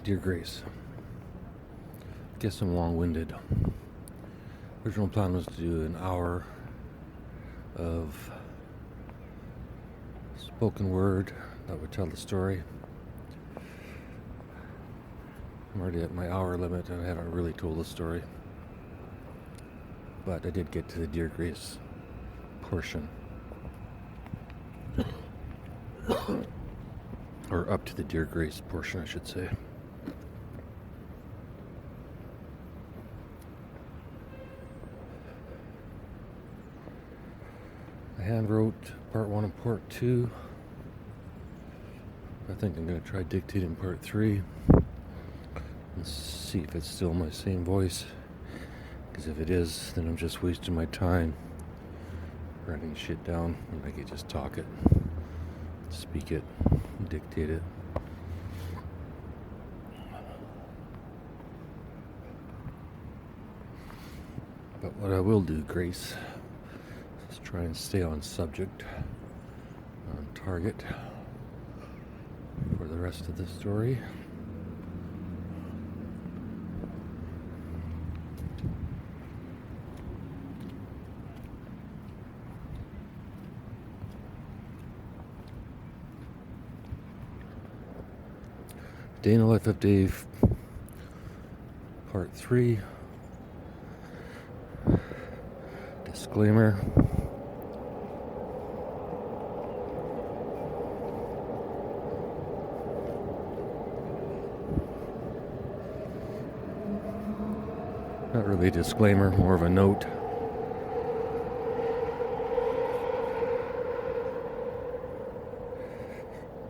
Dear Grace, I guess I'm long-winded. Original plan was to do an hour of spoken word that would tell the story. I'm already at my hour limit and I haven't really told the story. But I did get to the Dear Grace portion. Or up to the Dear Grace portion, I should say. I hand wrote part 1 and part 2. I think I'm going to try dictating part 3 and see if it's still my same voice. Because if it is, then I'm just wasting my time writing shit down when I could just talk it, speak it, dictate it. But what I will do, Grace, is try and stay on subject, on target for the rest of the story. Day in the Life of Dave, part 3. Disclaimer. Not really a disclaimer, more of a note.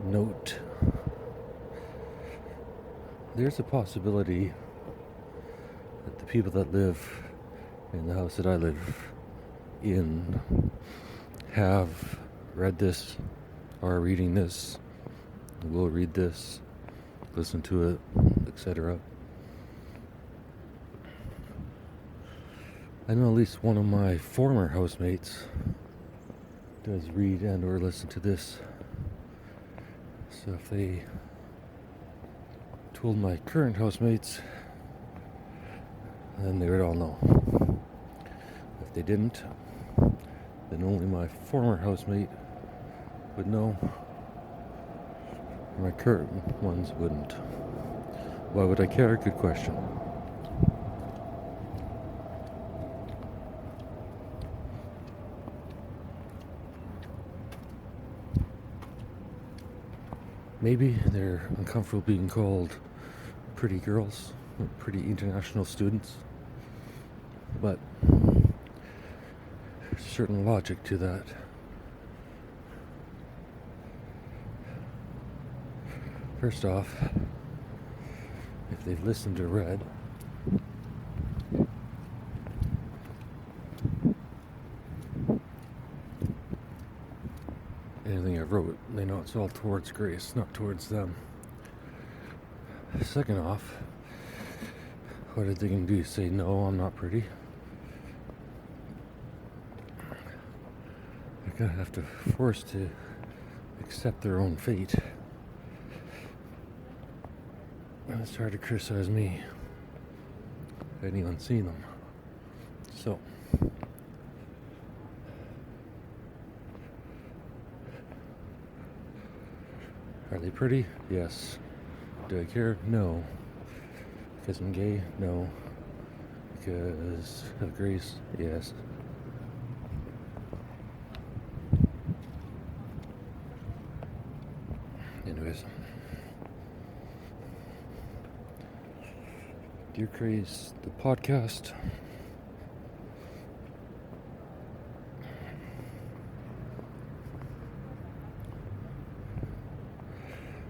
Note. There's a possibility that the people that live in the house that I live in have read this, are reading this, will read this, listen to it, etc. I know at least one of my former housemates does read and or listen to this. So if they told my current housemates, then they would all know. If they didn't, then only my former housemate would know. My current ones wouldn't. Why would I care? Good question. Maybe they're uncomfortable being called pretty girls or pretty international students, but there's a certain logic to that. First off, if they've listened or read, anything I wrote, they know it's all towards Grace, not towards them. Second off, what are they going to do? Say, no, I'm not pretty? They're going to have to force to accept their own fate. And it's hard to criticize me if anyone's seen them. So, are they pretty? Yes. Do I care? No. Because I'm gay? No. Because of Grace? Yes. Anyways. Dear Grace, the podcast.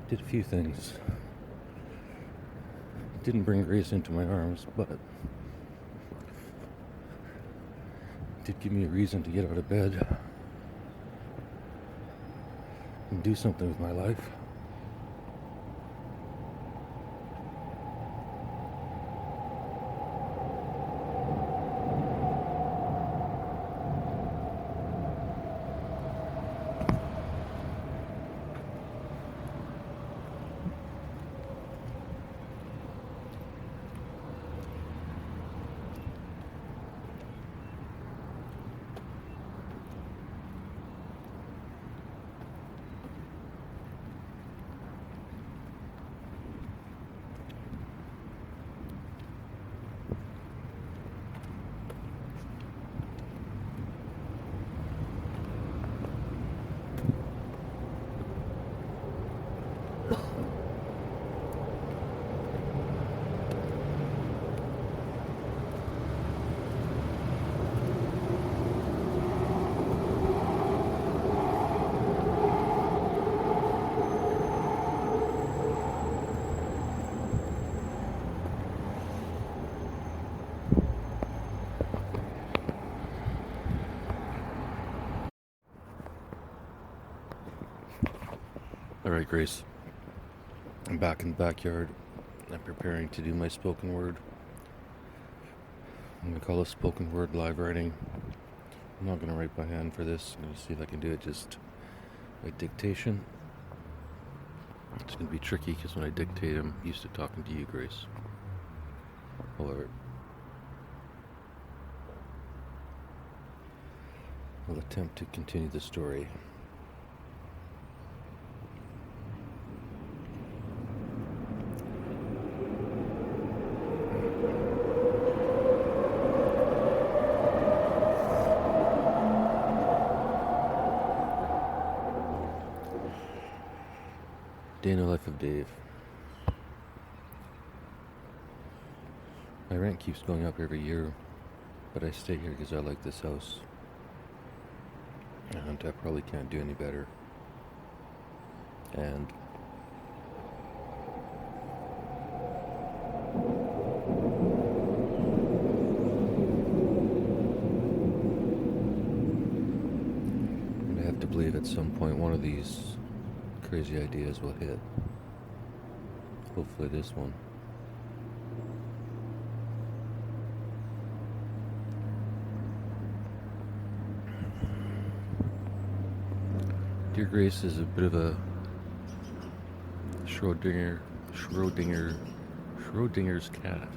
Did a few things. Didn't bring Grace into my arms, but did give me a reason to get out of bed and do something with my life. Alright, Grace. I'm back in the backyard. I'm preparing to do my spoken word. I'm going to call this spoken word live writing. I'm not going to write by hand for this. I'm going to see if I can do it just by dictation. It's going to be tricky because when I dictate, I'm used to talking to you, Grace. However, I'll attempt to continue the story. Day in the life of Dave. My rent keeps going up every year, but I stay here because I like this house. And I probably can't do any better. And I have to believe at some point one of these crazy ideas will hit. Hopefully this one. Dear Grace is a bit of a Schrodinger's cat.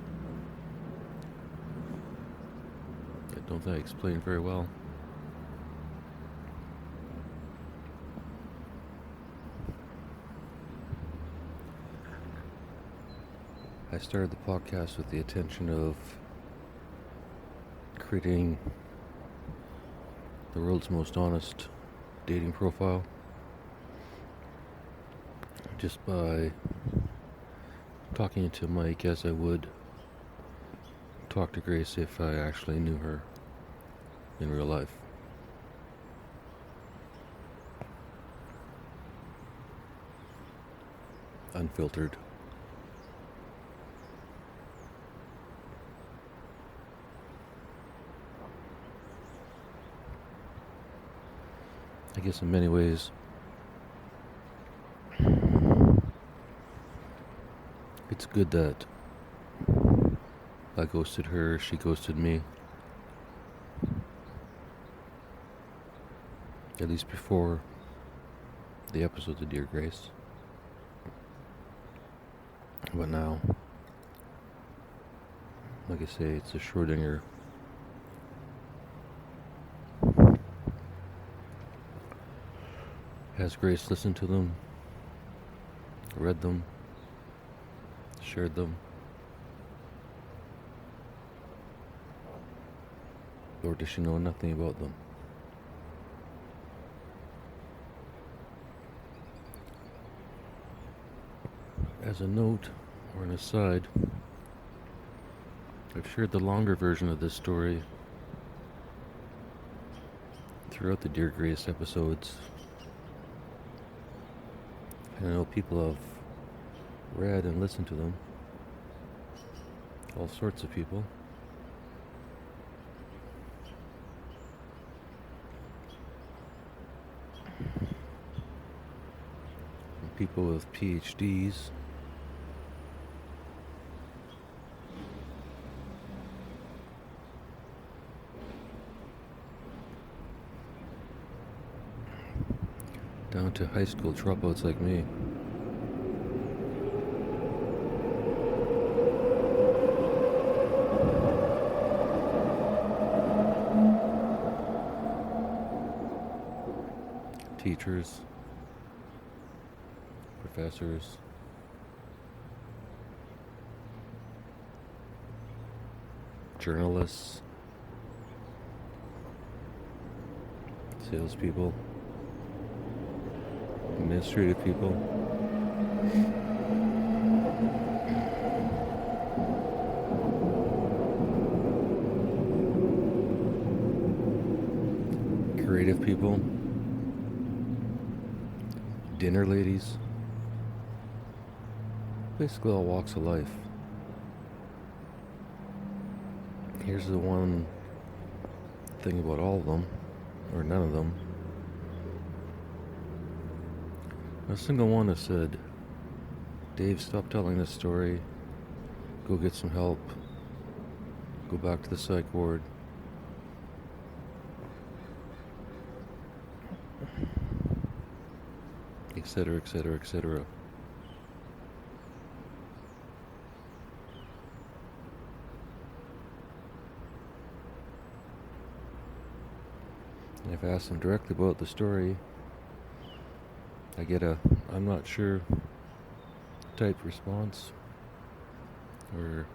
I don't think I explained very well. I started the podcast with the intention of creating the world's most honest dating profile, just by talking into Mike as I would talk to Grace if I actually knew her in real life. Unfiltered. I guess in many ways, it's good that I ghosted her, she ghosted me. At least before the episodes of Dear Grace. But now, like I say, it's a Schrodinger. Has Grace listened to them, read them, shared them? Or does she know nothing about them? As a note, or an aside, I've shared the longer version of this story throughout the Dear Grace episodes. And I know people have read and listened to them. All sorts of people. And people with PhDs. Down to high school dropouts like me. Teachers, professors, journalists, salespeople, administrative people, creative people, dinner ladies, basically all walks of life. Here's the one thing about all of them, or none of them. A single one has said, Dave, stop telling this story. Go get some help. Go back to the psych ward. Etc., etc., etc. And if I ask them directly about the story, I get a I'm not sure type response, or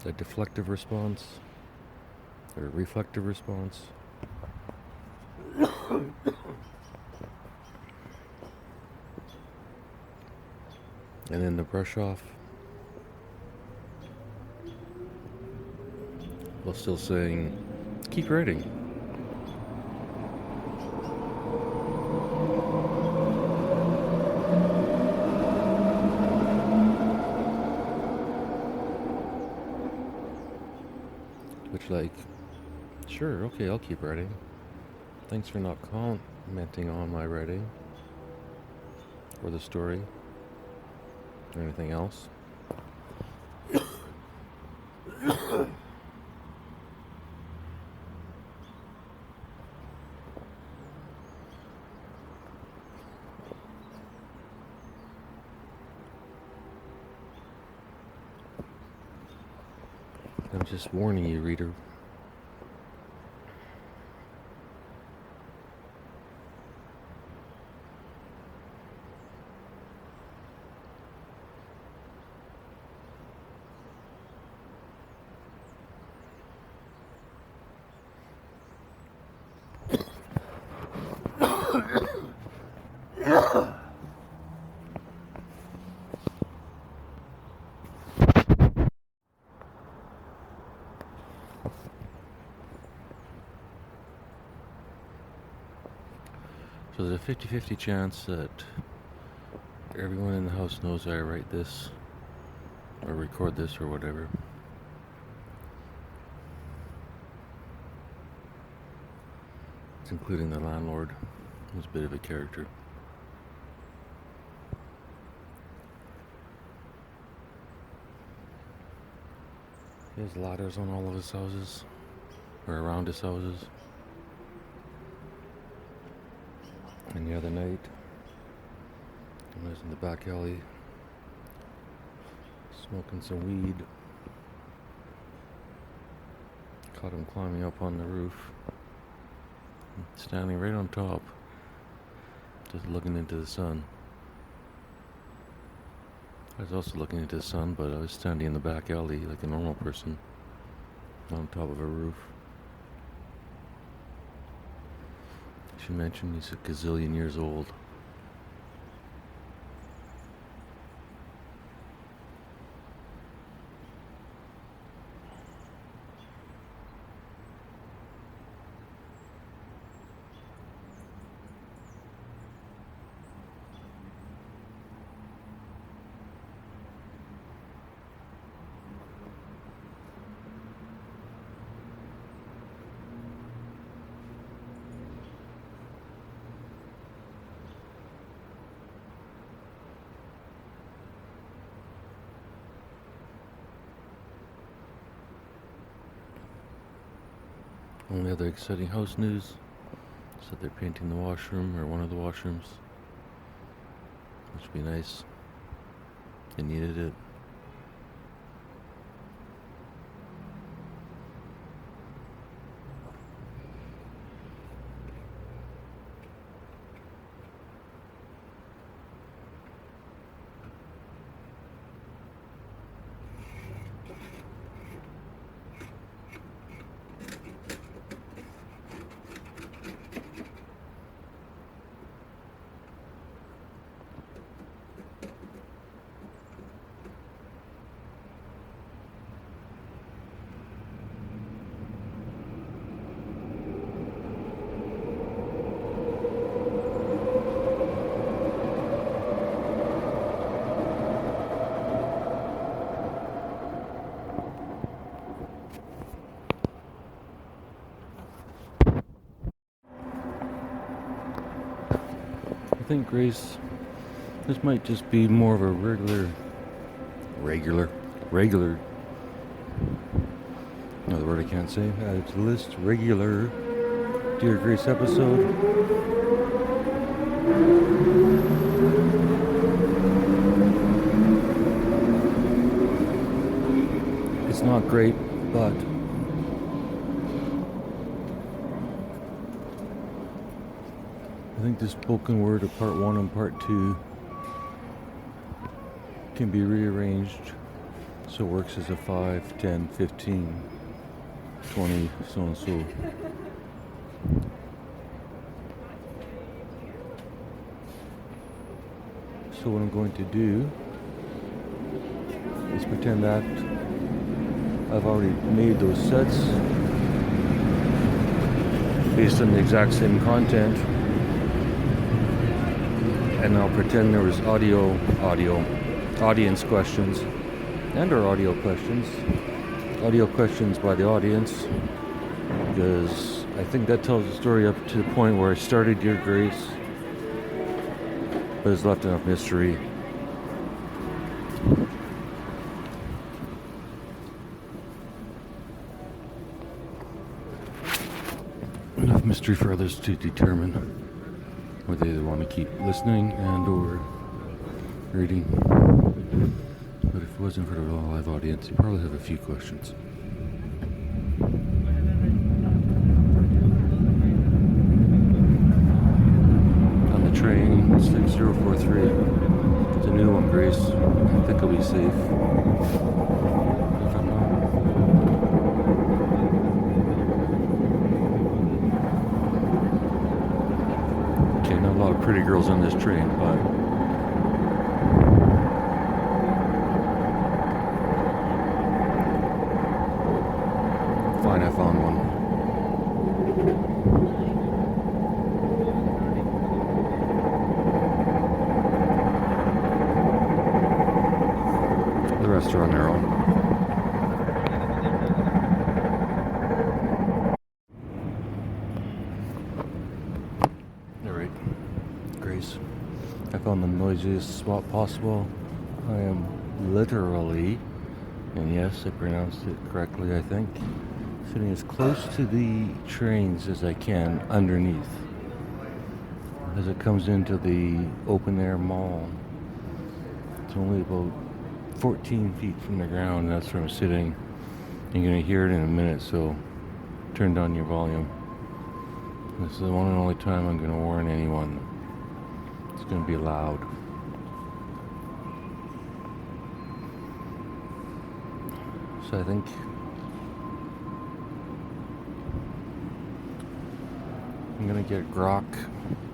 a deflective response, or a reflective response. And then the brush off, while still saying, keep writing. Which, like, sure, okay, I'll keep writing. Thanks for not commenting on my writing, or the story, or anything else. I'm just warning you, reader. So there's a 50-50 chance that everyone in the house knows I write this, or record this, or whatever. It's including the landlord, who's a bit of a character. He has ladders on all of his houses, or around his houses. And the other night, I was in the back alley smoking some weed. Caught him climbing up on the roof, standing right on top, just looking into the sun. I was also looking into the sun, but I was standing in the back alley like a normal person, on top of a roof. She mentioned he's a gazillion years old. Only other exciting house news is that they're painting the washroom, or one of the washrooms, which would be nice. They needed it. I think Grace This might just be more of a regular, another word I can't say, added to the list, regular Dear Grace episode. It's not great, but I think the spoken word of part 1 and part 2 can be rearranged so it works as a 5, 10, 15, 20, so and so. So what I'm going to do is pretend that I've already made those sets based on the exact same content, and I'll pretend there was audience questions and or audio questions by the audience, because I think that tells the story up to the point where I started Dear Grace, but it's left enough mystery. Enough mystery for others to determine whether they want to keep listening and or reading. But if it wasn't for the live audience, you probably have a few questions. On the train, 6043. It's a new one, Grace. I think I'll be safe. If I'm not. Okay, not a lot of pretty girls on this train, but fine, I found one. The rest are on their own. Alright, Grace. I found the noisiest spot possible. I am literally, and yes, I pronounced it correctly, I think, sitting as close to the trains as I can underneath as it comes into the open air mall. It's only about 14 feet from the ground, and that's where I'm sitting. You're going to hear it in a minute, so turn down your volume. This is the one and only time I'm going to warn anyone. It's going to be loud. So I think I'm going to get Grok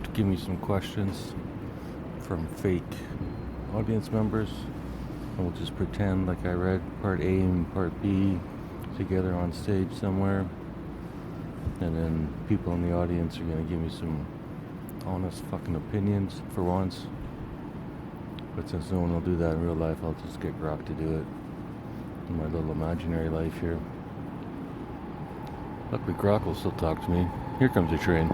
to give me some questions from fake audience members. And we'll just pretend like I read part A and part B together on stage somewhere. And then people in the audience are going to give me some honest fucking opinions for once. But since no one will do that in real life, I'll just get Grok to do it in my little imaginary life here. Luckily Grok will still talk to me. Here comes the train.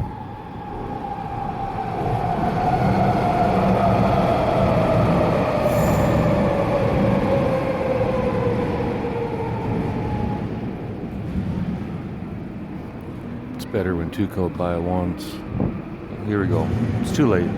It's better when two go by at once. Here we go. It's too late.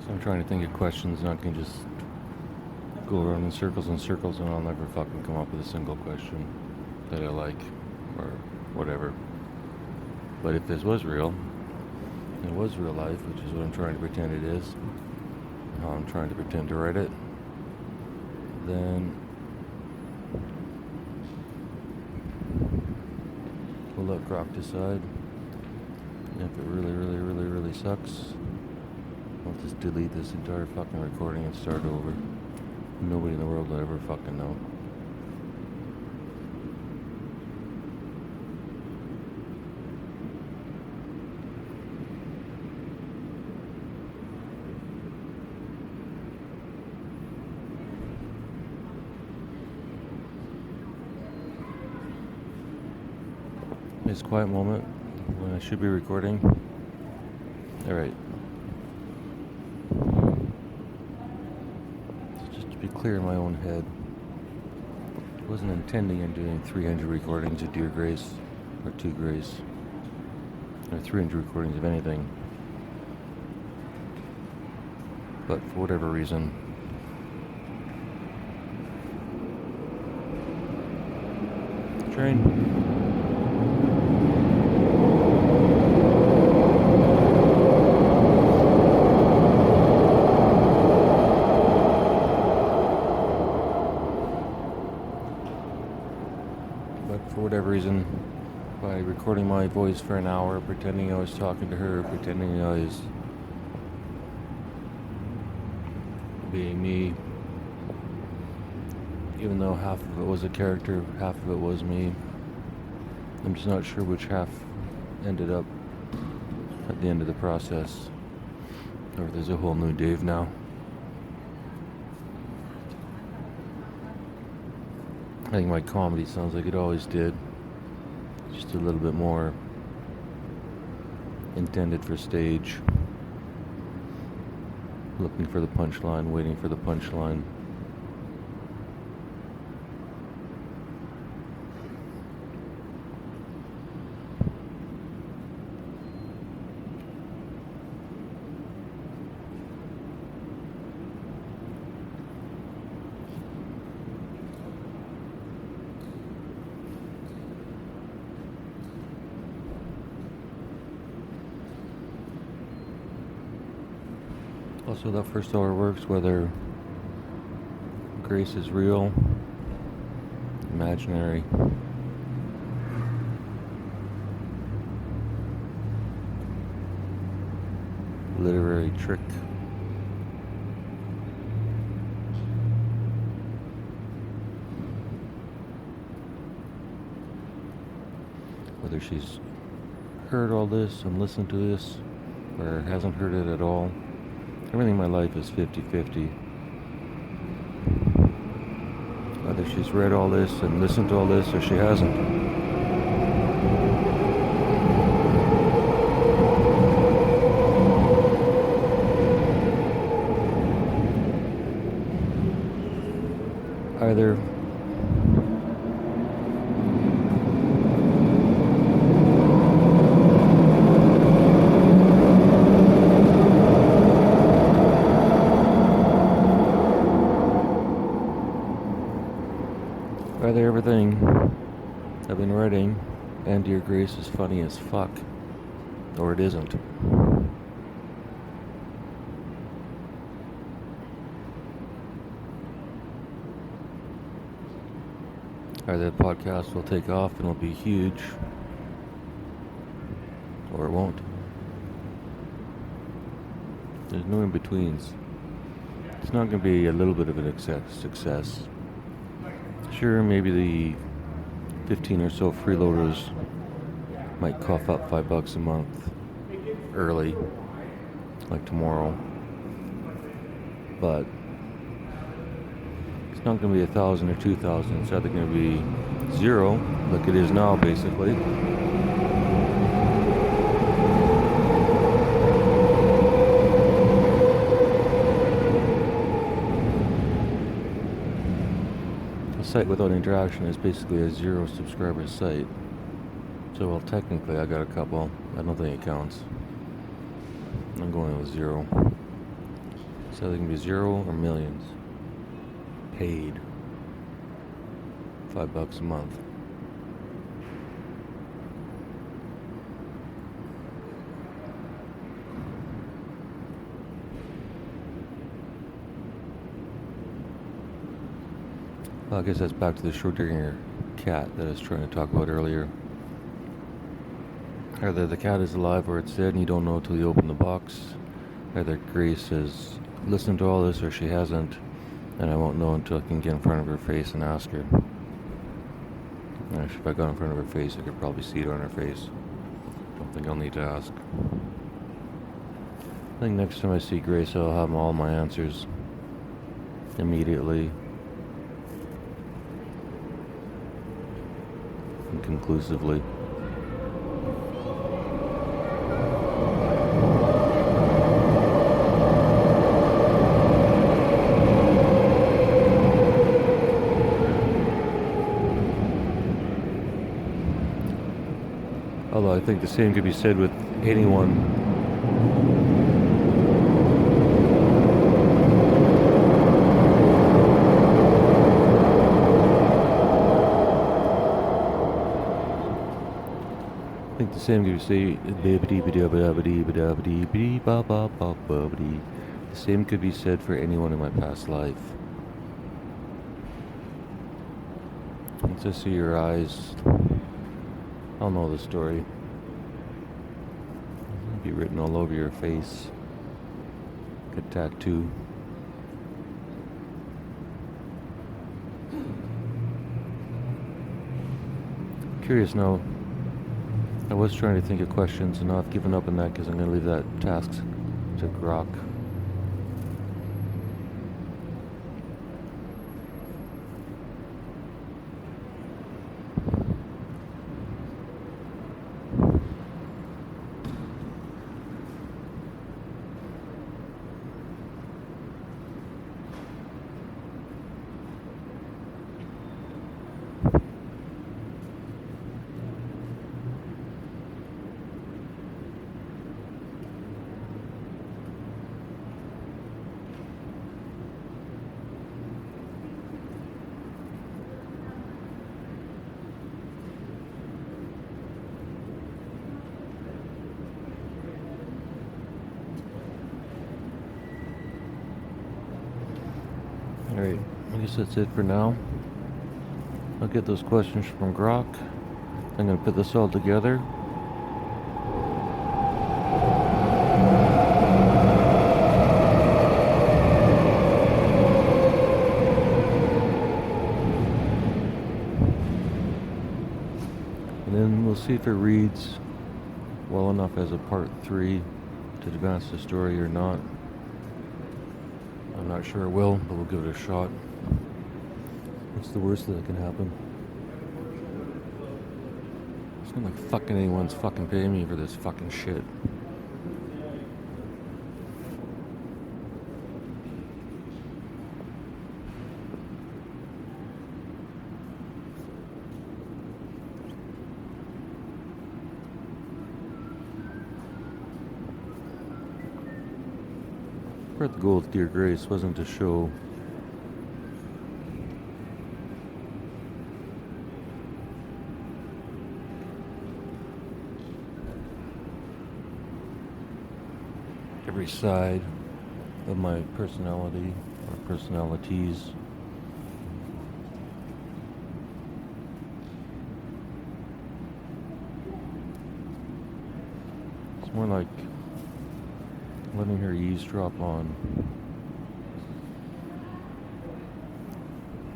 I'm trying to think of questions, and I can just go around in circles and circles, and I'll never fucking come up with a single question that I like, or whatever. But if this was real, it was real life, which is what I'm trying to pretend it is, how I'm trying to pretend to write it, then we'll let Grok decide. If it really sucks, I'll just delete this entire fucking recording and start over. Nobody in the world will ever fucking know. Nice quiet moment when I should be recording. Alright. So just to be clear in my own head, I wasn't intending on doing 300 recordings of Dear Grace or To Grace, or 300 recordings of anything. But for whatever reason, train. But for whatever reason, by recording my voice for an hour, pretending I was talking to her, pretending I was being me, even though half of it was a character, half of it was me, I'm just not sure which half ended up at the end of the process, or there's a whole new Dave now. I think my comedy sounds like it always did, just a little bit more intended for stage, looking for the punchline, waiting for the punchline. Also, that first hour works whether grace is real, imaginary, literary trick, whether she's heard all this and listened to this or hasn't heard it at all. Everything in my life is 50-50. Whether she's read all this and listened to all this or she hasn't. Either everything I've been writing and Dear Grace is funny as fuck, or it isn't. Either the podcast will take off and it'll be huge, or it won't. There's no in-betweens. It's not going to be a little bit of an success. Sure, maybe the 15 or so freeloaders might cough up $5 a month early, like tomorrow, but it's not going to be 1,000 or 2,000. It's either going to be zero, like it is now, basically. Site without interaction is basically a 0 subscriber site. So, well, technically I got a couple. I don't think it counts. I'm going with 0. So they can be 0 or millions. Paid. $5 a month. Well, I guess that's back to the Schrodinger cat that I was trying to talk about earlier. Either the cat is alive or it's dead and you don't know until you open the box. Either Grace has listened to all this or she hasn't, and I won't know until I can get in front of her face and ask her. And if I got in front of her face, I could probably see it on her face. Don't think I'll need to ask. I think next time I see Grace, I'll have all my answers immediately and conclusively. Well, I think the same could be said with anyone. I think the same could be said. The same could be said for anyone in my past life. Once I see your eyes, I'll know the story. It'll be written all over your face, like a tattoo. Curious now. I was trying to think of questions, and now I've given up on that because I'm going to leave that task to Grok. Alright, I guess that's it for now. I'll get those questions from Grok. I'm going to put this all together. And then we'll see if it reads well enough as a part 3 to advance the story or not. I'm not sure it will, but we'll give it a shot. What's the worst that can happen? It's not like fucking anyone's fucking paying me for this fucking shit. The goal of Dear Grace wasn't to show every side of my personality or personalities. It's more like letting her eavesdrop on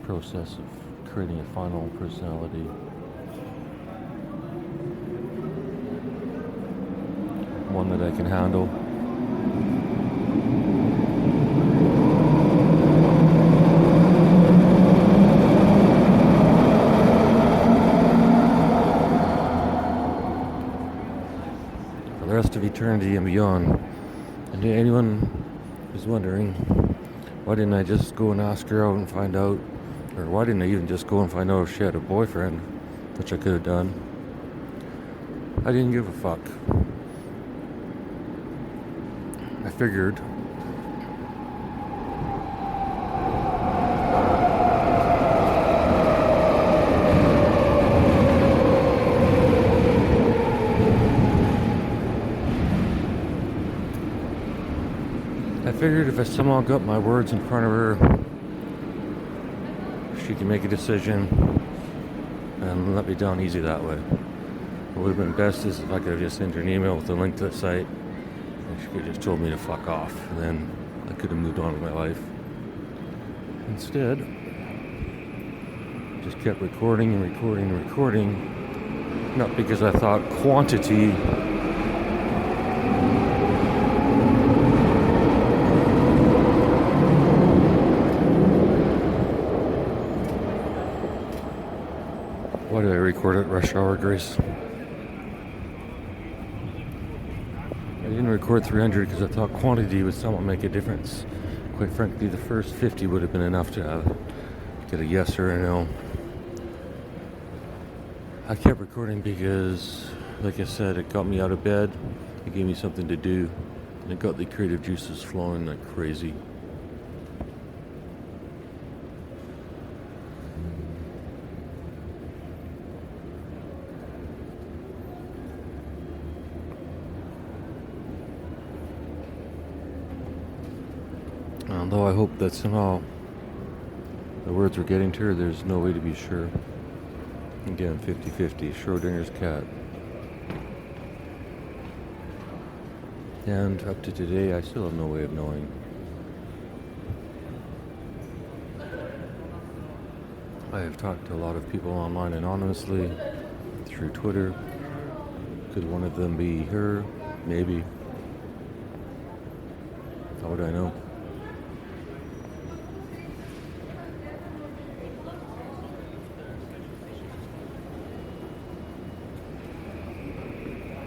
the process of creating a final personality. One that I can handle. For the rest of eternity and beyond. And to anyone who's wondering, why didn't I just go and ask her out and find out, or why didn't I even just go and find out if she had a boyfriend, which I could have done. I didn't give a fuck. I figured if I somehow got my words in front of her, she could make a decision and let me down easy that way. What would have been best is if I could have just sent her an email with a link to the site and she could have just told me to fuck off, and then I could have moved on with my life. Instead, just kept recording and recording and recording, not because I thought quantity Why did I record at rush hour, Grace? I didn't record 300 because I thought quantity would somewhat make a difference. Quite frankly, the first 50 would have been enough to get a yes or a no. I kept recording because like I said, it got me out of bed. It gave me something to do. And it got the creative juices flowing like crazy. Although I hope that somehow the words we're getting to her, there's no way to be sure. Again, 50-50, Schrodinger's cat. And up to today, I still have no way of knowing. I have talked to a lot of people online anonymously, through Twitter. Could one of them be her? Maybe. How would I know?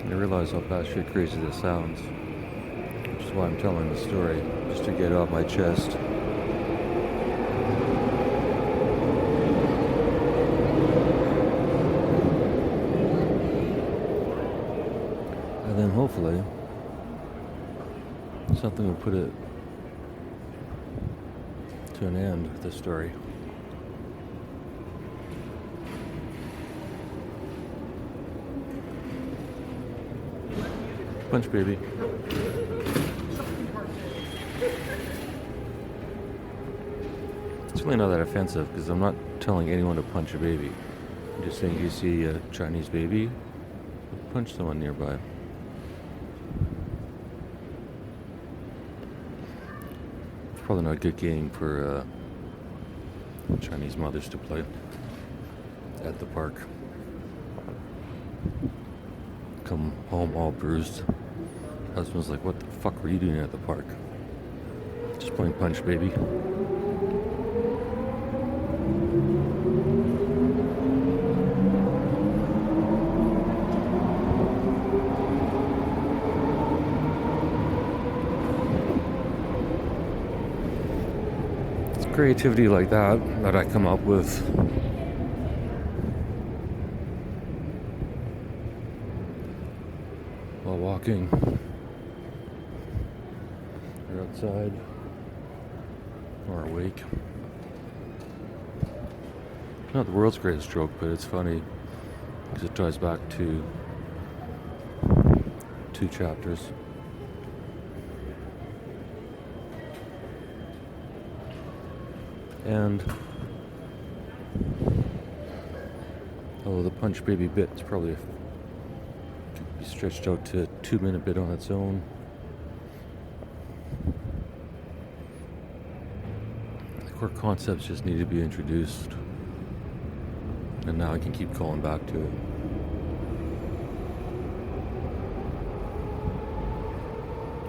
I realize how batshit crazy this sounds, which is why I'm telling the story, just to get it off my chest. And then hopefully, something will put it to an end, the story. Punch, baby. It's really not that offensive because I'm not telling anyone to punch a baby. I'm just saying, you see a Chinese baby, punch someone nearby. It's probably not a good game for Chinese mothers to play at the park. Come home all bruised. Husband's like, what the fuck were you doing at the park? Just playing punch, baby. It's creativity like that I come up with. While walking, or outside, or awake. Not the world's greatest joke, but it's funny because it ties back to 2 chapters. And the punch baby bit is probably could be stretched out to a 2-minute bit on its own. The core concepts just need to be introduced, and now I can keep calling back to it.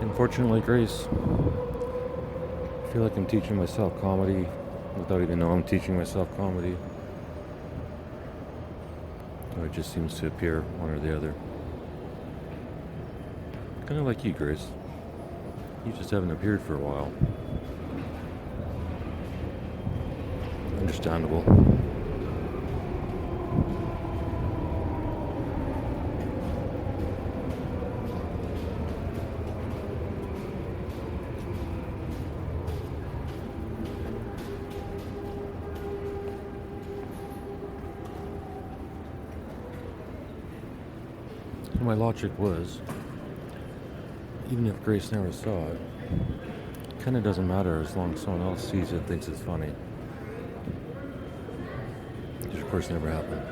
Unfortunately, Grace, I feel like I'm teaching myself comedy without even knowing I'm teaching myself comedy. Or it just seems to appear one or the other. Kind of like you, Grace. You just haven't appeared for a while. Understandable. My logic was, even if Grace never saw it, it kind of doesn't matter as long as someone else sees it and thinks it's funny. Which of course never happened.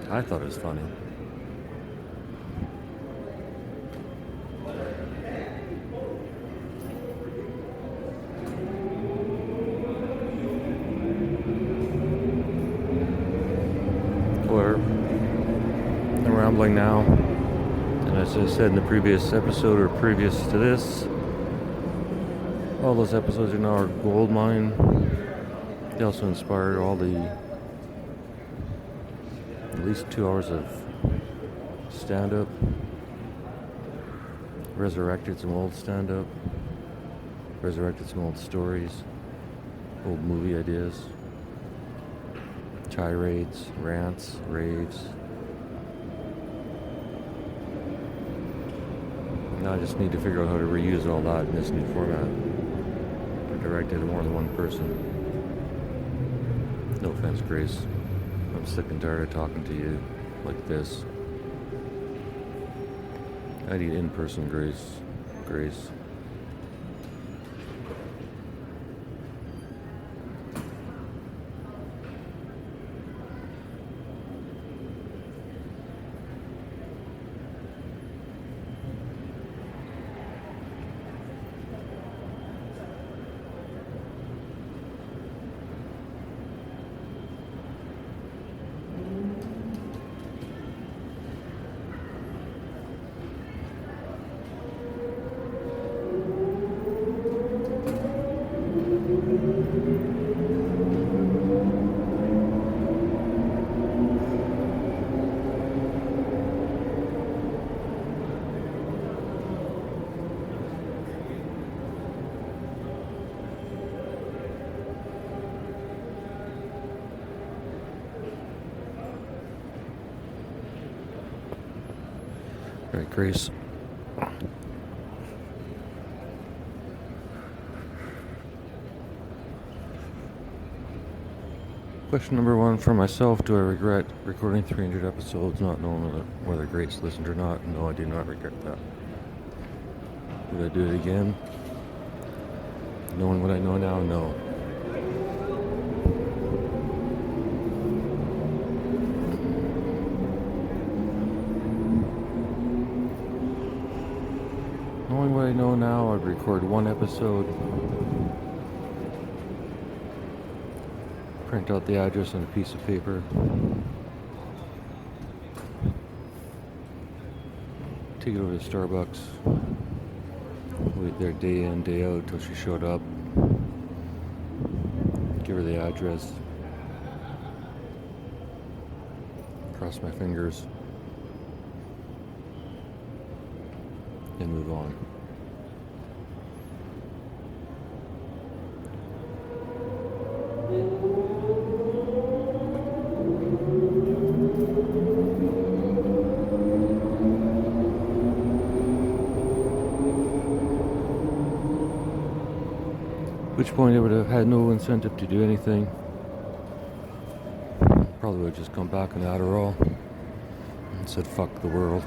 I thought it was funny. I'm rambling now, and as I said in the previous episode or previous to this, all those episodes are now our gold mine. They also inspired all the at least 2 hours of stand-up, resurrected some old stand-up, resurrected some old stories, old movie ideas, tirades, rants, raves. Now I just need to figure out how to reuse all that in this new format. Or direct it to more than one person. No offense, Grace. I'm sick and tired of talking to you like this. I need in-person Grace. Grace. All right, Grace. Question number 1 for myself. Do I regret recording 300 episodes not knowing whether Grace listened or not? No, I do not regret that. Would I do it again? Knowing what I know now? No. Knowing what I know now, I'd record one episode, print out the address on a piece of paper, take it over to Starbucks, wait there day in, day out till she showed up, give her the address, cross my fingers, and move on. At which point I would have had no incentive to do anything. Probably would have just come back on Adderall and said fuck the world.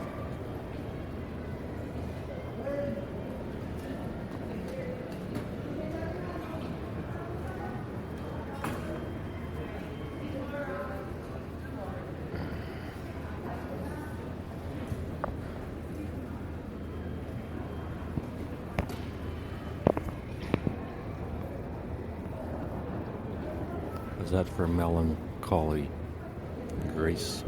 Is that for melancholy, Grace?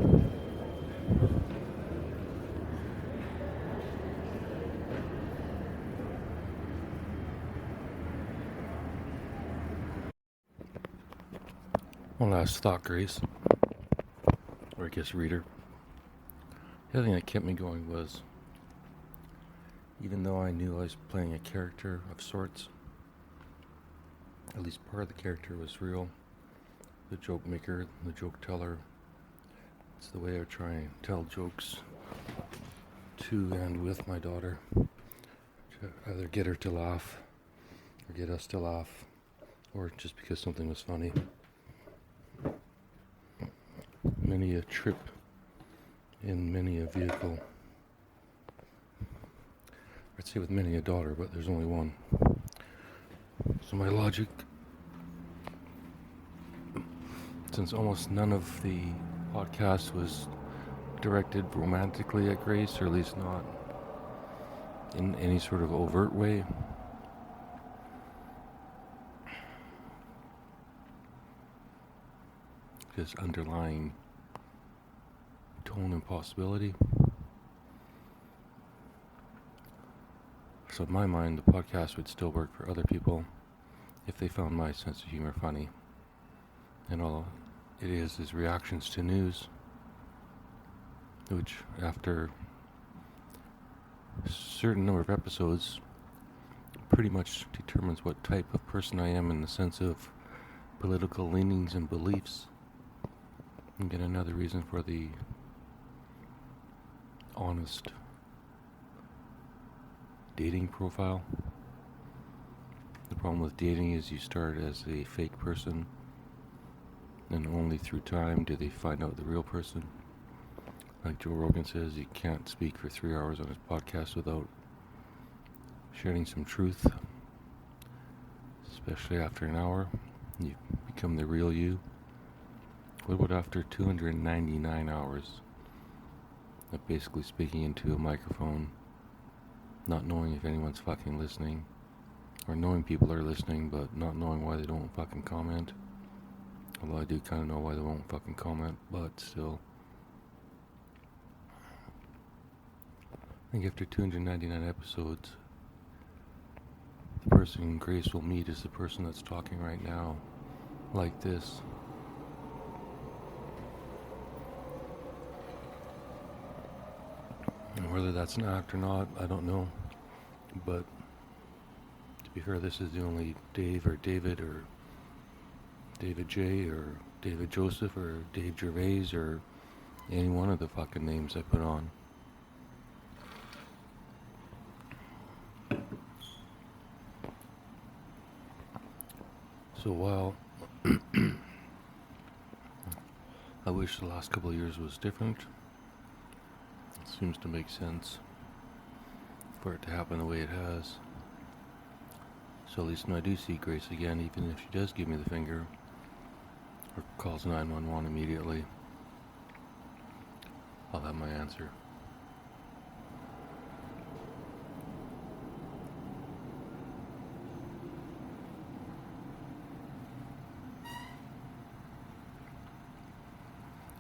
One last thought, Grace, or I guess reader. The other thing that kept me going was, even though I knew I was playing a character of sorts, at least part of the character was real. The joke maker, the joke teller. It's the way I try and tell jokes to and with my daughter. To either get her to laugh, or get us to laugh, or just because something was funny. Many a trip in many a vehicle. I'd say with many a daughter, but there's only one. So my logic, since almost none of the podcast was directed romantically at Grace, or at least not in any sort of overt way, this underlying tone and possibility. So in my mind, the podcast would still work for other people if they found my sense of humor funny. And all it is reactions to news, which after a certain number of episodes pretty much determines what type of person I am in the sense of political leanings and beliefs. And get another reason for the honest dating profile. The problem with dating is you start as a fake person, and only through time do they find out the real person. Like Joe Rogan says, you can't speak for 3 hours on his podcast without sharing some truth, especially after an hour. You become the real you. What about after 299 hours of basically speaking into a microphone, not knowing if anyone's fucking listening, or knowing people are listening but not knowing why they don't fucking comment? Although I do kind of know why they won't fucking comment, but still. I think after 299 episodes, the person Grace will meet is the person that's talking right now, like this. And whether that's an act or not, I don't know. But to be fair, this is the only Dave or David or David J or David Joseph or Dave Gervais or any one of the fucking names I put on. So while I wish the last couple of years was different, it seems to make sense for it to happen the way it has. So at least when I do see Grace again, even if she does give me the finger or calls 911 immediately, I'll have my answer.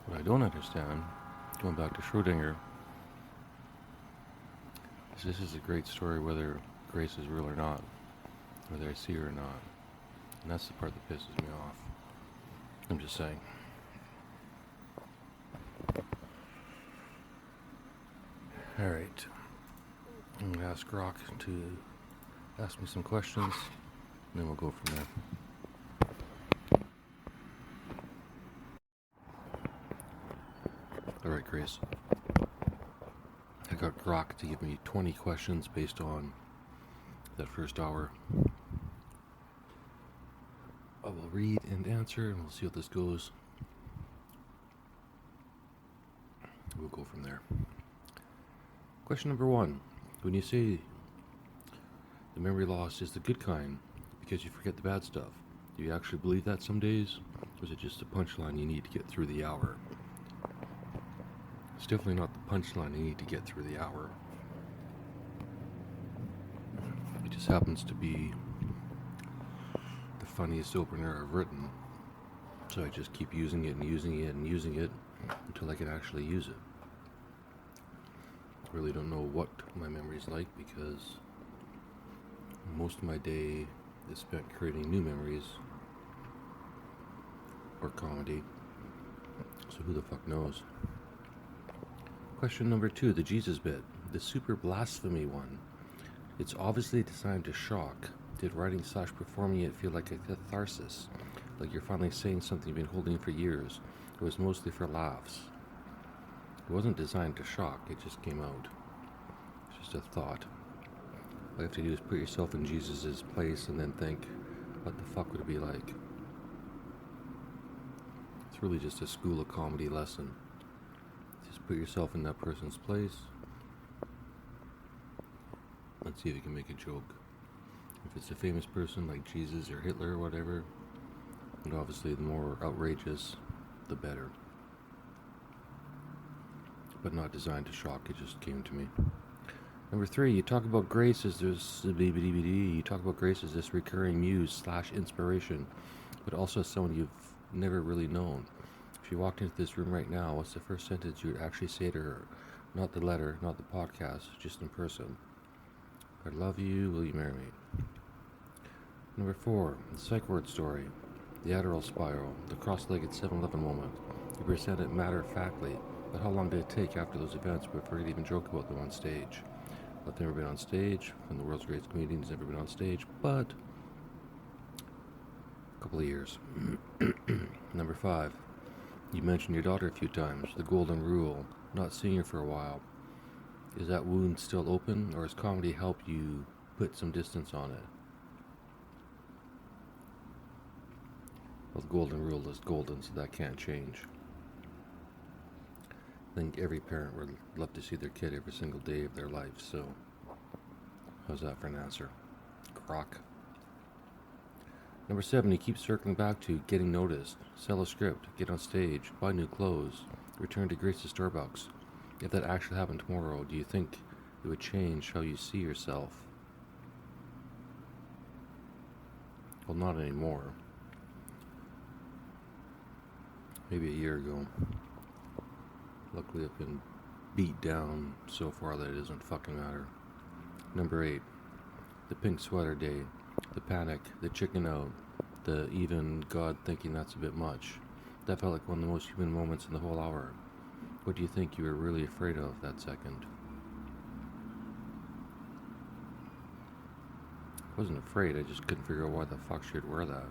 What I don't understand, going back to Schrodinger, is this is a great story whether Grace is real or not, whether I see her or not. And that's the part that pisses me off. I'm just saying. Alright. I'm going to ask Rock to ask me some questions, and then we'll go from there. Alright, Grace. I got Grok to give me 20 questions based on that first hour. I will read and answer, and we'll see how this goes. We'll go from there. Question number 1. When you say the memory loss is the good kind because you forget the bad stuff, do you actually believe that some days? Or is it just a punchline you need to get through the hour? It's definitely not the punchline you need to get through the hour. It just happens to be the funniest opener I've written. So I just keep using it and using it and using it until I can actually use it. I really don't know what my memory's like because most of my day is spent creating new memories or comedy. So who the fuck knows? Question number 2, the Jesus bit, the super blasphemy one. It's obviously designed to shock. Did writing/performing it feel like a catharsis? Like you're finally saying something you've been holding for years? It was mostly for laughs. It wasn't designed to shock, it just came out. It's just a thought. All you have to do is put yourself in Jesus' place and then think, what the fuck would it be like? It's really just a school of comedy lesson. Just put yourself in that person's place. Let's see if you can make a joke. If it's a famous person like Jesus or Hitler or whatever, and obviously the more outrageous, the better. But not designed to shock, it just came to me. Number 3, you talk about grace as this you talk about grace as this recurring muse/inspiration, but also someone you've never really known. If you walked into this room right now, what's the first sentence you would actually say to her? Not the letter, not the podcast, just in person. I love you, will you marry me? Number 4, the psych word story, the Adderall spiral, the cross-legged 7-Eleven moment. You present it matter-of-factly, but how long did it take after those events before you even joke about them on stage? I've never been on stage, and the world's greatest comedian's never been on stage, but a couple of years. Number 5, You mentioned your daughter a few times, the golden rule, not seeing her for a while. Is that wound still open, or has comedy helped you put some distance on it? Well, the golden rule is golden, so that can't change. I think every parent would love to see their kid every single day of their life, so how's that for an answer? Crock. Number 7, you keep circling back to getting noticed, sell a script, get on stage, buy new clothes, return to Grace's Starbucks. If that actually happened tomorrow, do you think it would change how you see yourself? Well, not anymore. Maybe a year ago. Luckily, I've been beat down so far that it doesn't fucking matter. Number 8, the pink sweater day, the panic, the chicken out, the even God thinking that's a bit much. That felt like one of the most human moments in the whole hour. What do you think you were really afraid of that second? I wasn't afraid, I just couldn't figure out why the fuck she'd wear that.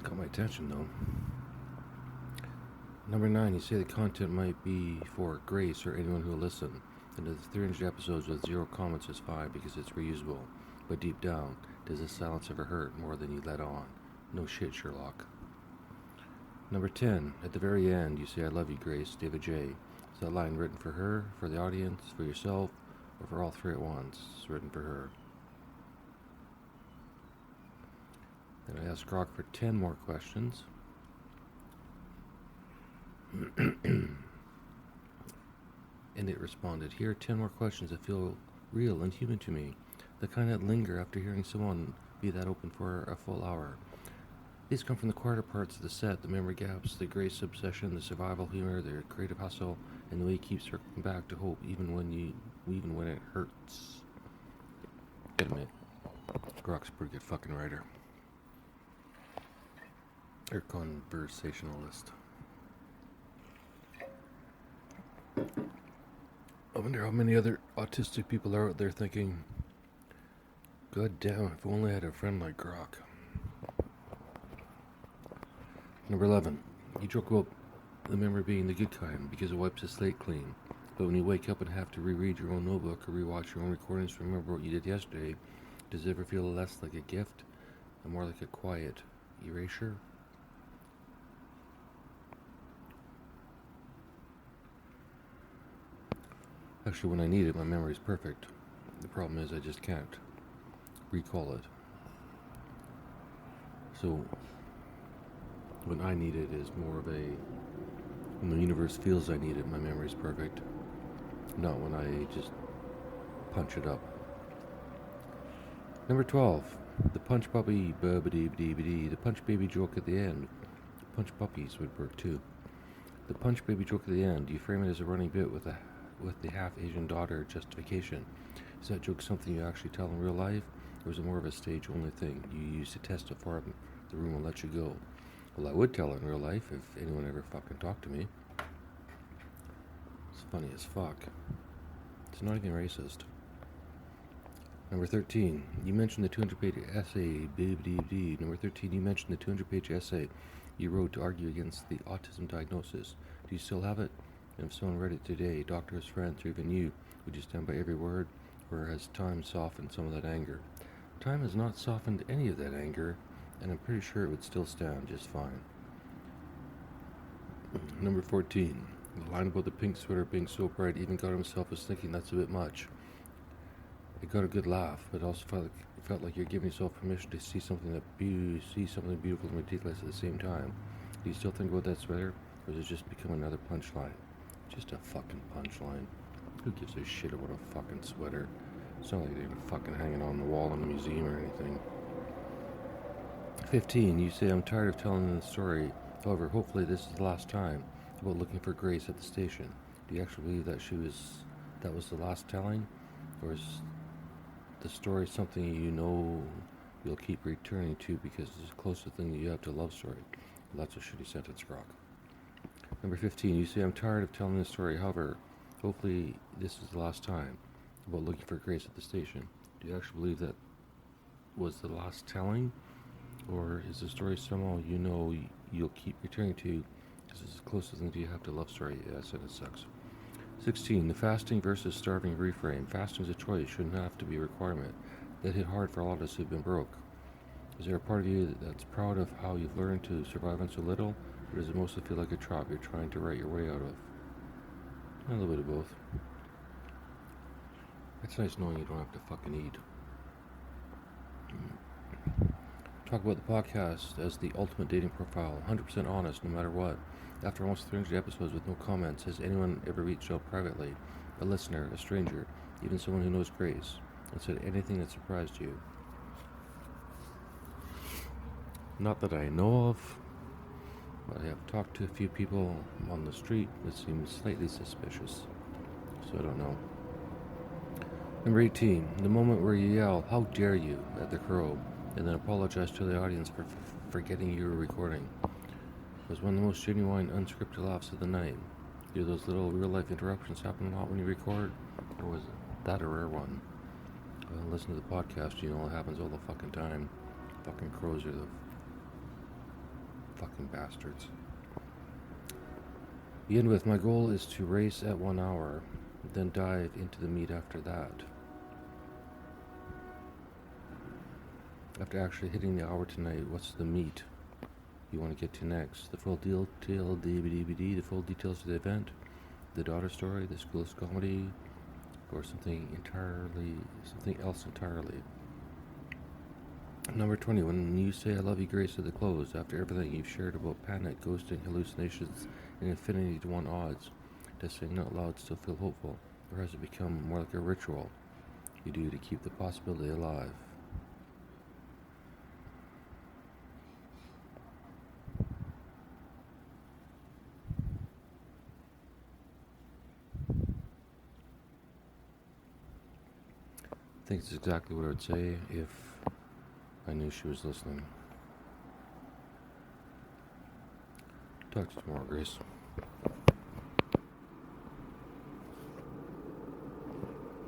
Got my attention though. Number 9, you say the content might be for Grace or anyone who will listen. And the 300 episodes with 0 comments is fine because it's reusable. But deep down, does this silence ever hurt more than you let on? No shit, Sherlock. Number 10, at the very end, you say, I love you, Grace, David J. Is that line written for her, for the audience, for yourself, or for all 3 at once? It's written for her. Then I asked Grok for 10 more questions. And it responded, here are 10 more questions that feel real and human to me. The kind that linger after hearing someone be that open for a full hour. These come from the quieter parts of the set, the memory gaps, the Grace obsession, the survival humor, the creative hustle, and the way he keeps circling back to hope even when it hurts. Gotta admit, Grok's a pretty good fucking writer. Or conversationalist. I wonder how many other autistic people are out there thinking, God damn, if only I had a friend like Grok. Number 11, you joke about the memory being the good kind because it wipes the slate clean. But when you wake up and have to reread your own notebook or rewatch your own recordings to remember what you did yesterday, does it ever feel less like a gift and more like a quiet erasure? Actually, when I need it, my memory is perfect. The problem is I just can't recall it. So, when I need it is more of a... When the universe feels I need it, my memory is perfect. Not when I just punch it up. Number 12. The punch puppy, the punch baby joke at the end. Punch puppies would work too. The punch baby joke at the end, you frame it as a running bit with the half-Asian daughter justification. Is that joke something you actually tell in real life, or is it more of a stage-only thing you use to test it for the room will let you go? Well, I would tell it in real life if anyone ever fucking talked to me. It's funny as fuck. It's not even racist. Number 13, you mentioned the 200-page essay. Number 13, you mentioned the 200-page essay you wrote to argue against the autism diagnosis. Do you still have it? And if someone read it today, doctors, friends, or even you, would you stand by every word, or has time softened some of that anger? Time has not softened any of that anger, and I'm pretty sure it would still stand just fine. Number 14, the line about the pink sweater being so bright, even God himself was thinking that's a bit much. It got a good laugh, but also felt like you're giving yourself permission to see something beautiful and ridiculous at the same time. Do you still think about that sweater, or has it just become another punchline? Just a fucking punchline. Who gives a shit about a fucking sweater? It's not like they're fucking hanging on the wall in a museum or anything. 15. You say, I'm tired of telling the story. However, hopefully this is the last time about looking for Grace at the station. Do you actually believe that was the last telling? Or is the story something you know you'll keep returning to because it's the closest thing that you have to a love story? Well, that's a shitty sentence, Grok. Number 15, you say, I'm tired of telling this story. However, hopefully this is the last time about looking for Grace at the station. Do you actually believe that was the last telling? Or is the story somehow you know you'll keep returning to because it's the closest thing you have to love story. Yes, and it sucks. 16. The fasting versus starving reframe. Fasting is a choice, shouldn't have to be a requirement. That hit hard for a lot of us who've been broke. Is there a part of you that's proud of how you've learned to survive on so little, or does it mostly feel like a trap you're trying to write your way out of? A little bit of both. It's nice knowing you don't have to fucking eat. Talk about the podcast as the ultimate dating profile, 100% honest no matter what. After almost 300 episodes with no comments, has anyone ever reached out privately? A listener, a stranger, even someone who knows Grace, and said anything that surprised you? Not that I know of, but I have talked to a few people on the street that seem slightly suspicious, so I don't know. Number 18, the moment where you yell, "How dare you," at the crow, and then apologize to the audience for forgetting you were recording. It was one of the most genuine, unscripted laughs of the night. Do those little real-life interruptions happen a lot when you record, or was that a rare one? Well, listen to the podcast, you know it happens all the fucking time. Fucking crows are the fucking bastards. We end with, my goal is to race at 1 hour, then dive into the meat after that. After actually hitting the hour tonight, what's the meat you want to get to next? The full the full details of the event, the daughter story, the school's comedy, or something else entirely. Number 20, when you say I love you, Grace, at the close, after everything you've shared about panic, ghosting, hallucinations, and infinity to 1 odds, does saying out loud still feel hopeful, or has it become more like a ritual you do to keep the possibility alive? I think it's exactly what I would say if I knew she was listening. Talk to you tomorrow, Grace.